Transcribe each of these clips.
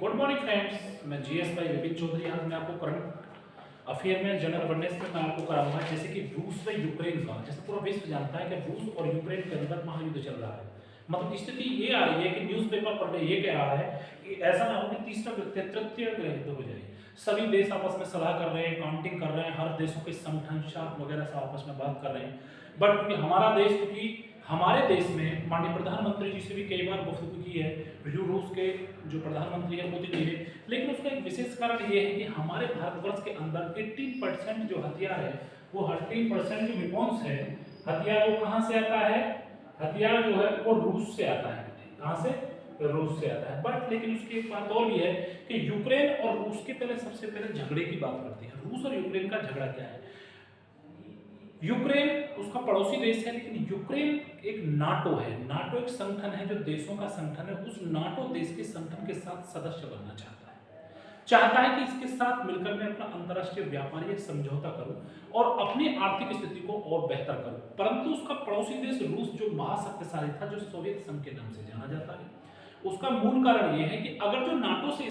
Good morning friends, मैं GS भाई विपिन चौधरी। आज मैं आपको करंट अफेयर में जनरल अवेयरनेस में मैं आपको कराऊंगा जैसे कि रूस व यूक्रेन का। जैसे पूरा विश्व जानता है कि रूस और यूक्रेन के अंदर महायुद्ध चल रहा है। मतलब स्थिति ये आ रही है कि न्यूज़पेपर पढ़ रहे ये कह रहा है कि ऐसा ना हो कि तीसरा तृतीय गृह युद्ध हो जाए। सभी देश आपस में सलाह कर रहे हैं, काउंटिंग कर रहे हैं, हर देशों के संगठन शार्क वगैरह सब आपस में बात कर रहे हैं। बट क्योंकि हमारा देश, क्योंकि हमारे देश में माननीय प्रधानमंत्री जी से भी कई बार गुफ्तगू की है, रूस के जो प्रधानमंत्री है मोदी जी ने, लेकिन उसका एक विशेष कारण ये है कि हमारे भारतवर्ष के अंदर 18% जो हथियार है, वो 18% जो वेपन्स है हथियार, वो कहाँ से आता है? हथियार जो है वो रूस से आता है। कहाँ से? रूस से आता है। बट लेकिन उसकी एक बात और भी है कि यूक्रेन और रूस के पहले सबसे पहले झगड़े की बात करते हैं। रूस और यूक्रेन का झगड़ा क्या है? यूक्रेन उसका पड़ोसी देश है, लेकिन यूक्रेन एक नाटो है। नाटो एक संगठन है जो देशों का संगठन है। उस नाटो देश के संगठन के साथ सदस्य बनना चाहता है कि इसके साथ मिलकर मैं अपना अंतर्राष्ट्रीय व्यापारी समझौता करूं और अपनी आर्थिक स्थिति को और बेहतर करूं। परंतु उसका पड़ोसी देश रूस जो महाशक्तिशाली था, जो सोवियत संघ के नाम से जाना जाता है, उसका मूल कारण यह है कि अगर जो नाटो से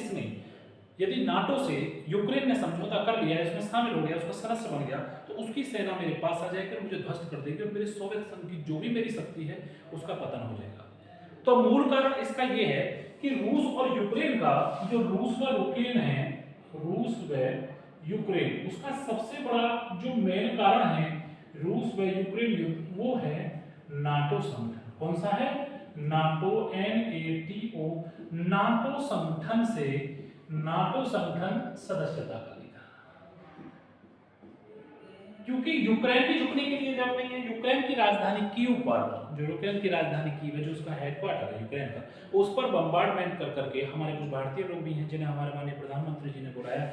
यदि नाटो से यूक्रेन ने समझौता कर लिया, इसमें शामिल हो गया, उसका सदस्य बन गया, तो उसकी सेना मेरे पास आ जाएगी, मुझे ध्वस्त कर देगी और मेरे सोवियत संघ की जो भी मेरी शक्ति है उसका पतन हो जाएगा। तो मूल कारण इसका यह है कि रूस और यूक्रेन का जो रूस व यूक्रेन है, रूस व यूक्रेन, उसका सबसे बड़ा जो मेन कारण है रूस व यूक्रेन युद्ध, वो है नाटो संगठन। कौन सा है? नाटो, NATO, नाटो संगठन से नाटो संगठन सदस्यता का लिखा। क्योंकि यूक्रेन भी झुकने के लिए जब नहीं है। यूक्रेन की राजधानी कीव पर, जो यूक्रेन की राजधानी कीव है, जो उसका हेडक्वार्टर है यूक्रेन का, उस पर बम्बार्डमेंट कर करके हमारे कुछ भारतीय लोग भी हैं जिन्हें हमारे माननीय प्रधानमंत्री जी ने बुलाया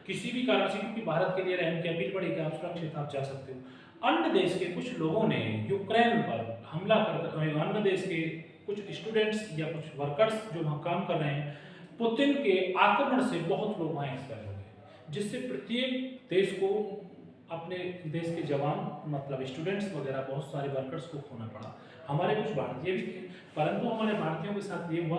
किसी भी कारण से, क्योंकि भारत के लिए रहने की अपील पड़ी कि आप सुरक्षित आप जा सकते हो। अन्य देश के कुछ लोगों ने यूक्रेन पर हमला कर, अन्य देश के कुछ स्टूडेंट्स या कुछ वर्कर्स जो वहाँ काम कर रहे हैं, पुतिन के आक्रमण से बहुत लोग वहाँ एक्सपायर हो गए, जिससे प्रत्येक देश को अपने देश के जवान, मतलब स्टूडेंट्स वगैरह, बहुत सारे वर्कर्स को खोना पड़ा। हमारे कुछ भारतीय भी थे, परंतु हमारे भारतीयों के साथ ये हुआ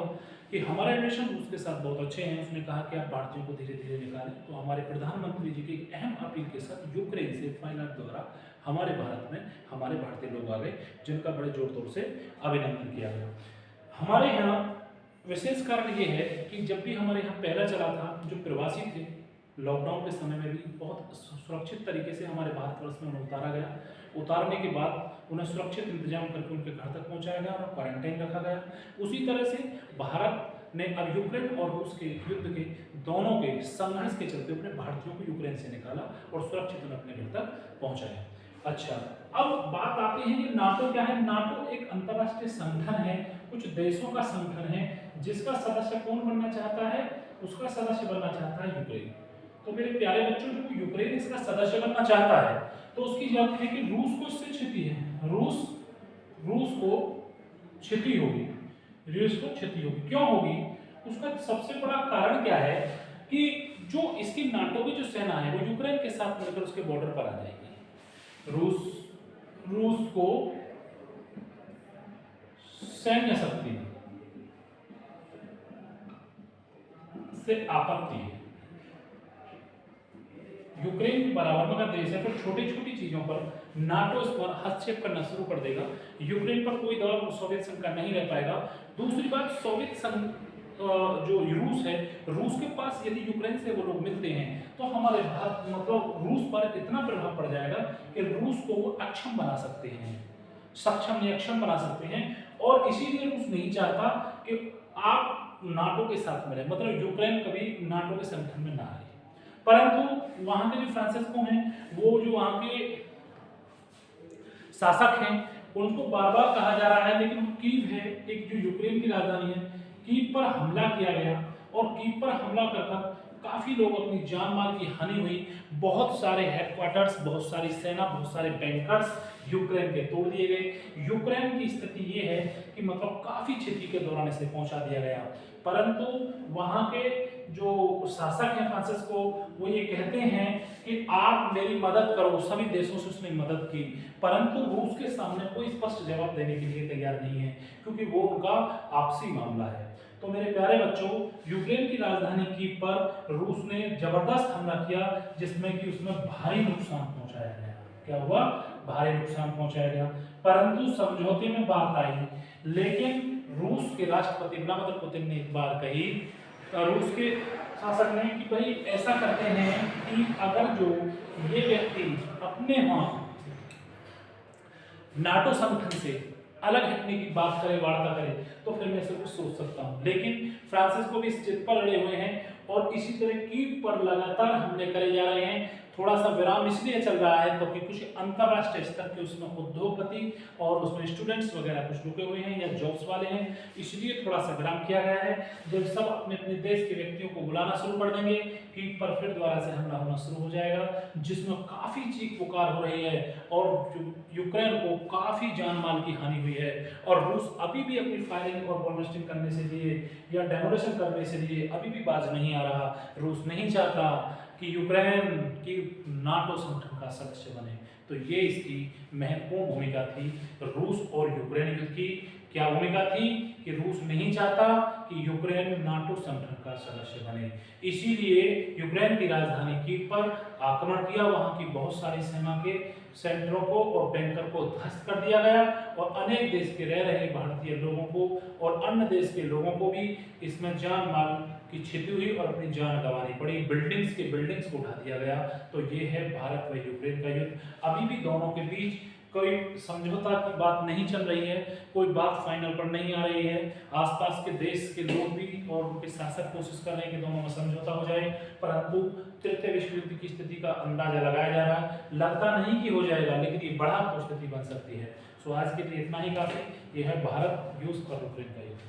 कि हमारे रिलेशन रूस के साथ बहुत अच्छे हैं। उसने कहा कि आप भारतीयों को धीरे धीरे निकालें। तो हमारे प्रधानमंत्री जी की एक अहम अपील के साथ यूक्रेन से पायलट द्वारा हमारे भारत में हमारे भारतीय लोग आ गए, जिनका बड़े जोर तोड़ से अभिनंदन किया गया। हमारे यहाँ विशेष कारण ये है कि जब भी हमारे यहाँ पहला चला था, जो प्रवासी थे, लॉकडाउन के समय में भी बहुत सुरक्षित तरीके से हमारे भारतवर्ष में उन्हें उतारा गया। उतारने के बाद उन्हें सुरक्षित इंतजाम करके उनके घर तक पहुंचाया गया और क्वारंटाइन रखा गया। उसी तरह से भारत ने अब यूक्रेन और रूस के युद्ध के दोनों के संघर्ष के चलते अपने भारतीयों को यूक्रेन से निकाला और सुरक्षित उन्हें अपने घर तक पहुंचाया। अच्छा, अब बात आती है कि नाटो क्या है। नाटो एक अंतर्राष्ट्रीय संगठन है, कुछ देशों का संगठन है, जिसका सदस्य कौन बनना चाहता है? उसका सदस्य बनना चाहता है यूक्रेन। तो मेरे प्यारे बच्चों, जो यूक्रेन इसका सदस्य बनना चाहता है, तो उसकी जरूरत है कि रूस को इससे क्षति है, रूस को क्षति होगी, रूस को क्षति होगी। क्यों होगी? उसका सबसे बड़ा कारण क्या है कि जो इसकी नाटो की जो सेना है वो यूक्रेन के साथ मिलकर उसके बॉर्डर पर आ जाएगी। रूस को सैन्य शक्ति से आपत्ति है। यूक्रेन बराबर का देश है, फिर छोटी छोटी चीजों पर नाटो इस पर हस्तक्षेप करना शुरू कर देगा। यूक्रेन पर कोई दबाव सोवियत संघ का नहीं रह पाएगा। दूसरी बात, सोवियत संघ जो रूस है, रूस के पास यदि यूक्रेन से वो लोग मिलते हैं तो हमारे भारत, मतलब रूस पर इतना प्रभाव पड़ जाएगा कि रूस को वो अक्षम बना सकते हैं, सक्षम या अक्षम बना सकते हैं। और इसीलिए रूस नहीं चाहता कि आप नाटो के साथ मिले, मतलब यूक्रेन कभी नाटो के संगठन में ना आए। परंतु वहां के जो फ्रांसिस्को हैं, वो जो वहां के शासक हैं, उनको बार बार कहा जा रहा है, लेकिन कीव है, एक जो यूक्रेन की राजधानी है, कीव पर हमला किया गया और कीव पर हमला कर काफी लोग अपनी जान माल की हानि हुई। बहुत सारे हेडक्वार्टर्स, बहुत सारी सेना, बहुत सारे बैंकर्स यूक्रेन के तोड़ दिए गए। यूक्रेन की स्थिति ये है कि मतलब काफी क्षति के दौरान इसे पहुंचा दिया गया। परंतु वहां के जो शासक हैं फ्रांसिस्को, वो ये कहते हैं कि आप मेरी मदद करो। सभी देशों से उसने मदद की, परंतु रूस के सामने कोई स्पष्ट जवाब देने के लिए तैयार नहीं है, क्योंकि वो उनका आपसी मामला है। तो मेरे प्यारे बच्चों, यूक्रेन की राजधानी कीव पर रूस ने जबरदस्त हमला किया, जिसमें कि उसमें भारी नुकसान पहुंचाया गया। क्या हुआ? भारी नुकसान पहुंचाया गया, परंतु समझौते में बात आई। लेकिन रूस के राष्ट्रपति व्लादिमीर पुतिन ने एक बार कही, रूस के शासक ने, कि भाई ऐसा करते हैं कि अगर जो ये व्यक्ति अपने वहां नाटो संगठन से अलग हटने की बात करे, वार्ता करे, तो फिर मैं इसे कुछ सोच सकता हूं। लेकिन फ्रांसिस को भी इस जिद पर अड़े हुए हैं और इसी तरह कीव पर लगातार हमले करे जा रहे हैं। थोड़ा सा विराम इसलिए चल रहा है क्योंकि कुछ अंतरराष्ट्रीय स्तर के उसमें उद्योगपति और उसमें स्टूडेंट्स वगैरह कुछ रुके हुए हैं या जॉब्स वाले हैं, इसलिए थोड़ा सा विराम किया गया है। जब सब अपने अपने देश के व्यक्तियों को बुलाना शुरू कर देंगे, कीव पर फिर दोबारा से हमला होना शुरू हो जाएगा, जिसमें काफी चीख पुकार हो रही है और यूक्रेन को काफी जान माल की हानि हुई है। और रूस अभी भी अपनी फायरिंग और बॉम्बिंग करने से लिए या डेमोलिशन करने से लिए अभी भी बाज नहीं आ रहा। रूस नहीं चाहता कि यूक्रेन की नाटो संगठन का सदस्य बने। तो ये इसकी महत्वपूर्ण भूमिका थी रूस और यूक्रेन युद्ध की। क्या भूमिका थी? कि रूस नहीं चाहता कि यूक्रेन नाटो संगठन का सदस्य बने, इसीलिए यूक्रेन की राजधानी कीव पर आक्रमण किया, वहां की बहुत सारी सेना के सेंटरों को और बैंकर को ध्वस्त कर दिया गया और अनेक देश के रह रहे भारतीय लोगों को और अन्य देश के लोगों को भी इसमें जान माल की क्षति हुई और अपनी जान गंवानी पड़ी। बिल्डिंग्स को उठा दिया गया। तो ये है भारत व यूक्रेन का युद्ध। अभी भी दोनों के बीच कोई समझौता की बात नहीं चल रही है, कोई बात फाइनल पर नहीं आ रही है। आसपास के देश के लोग भी और उनके शासक कोशिश कर रहे हैं कि दोनों में समझौता हो जाए, परंतु तृतीय विश्व युद्ध की स्थिति का अंदाजा लगाया जा रहा है। लगता नहीं कि हो जाएगा, लेकिन ये बड़ा स्थिति बन सकती है। सो आज के लिए इतना ही काफी। यह है भारत रूस और यूक्रेन का युद्ध।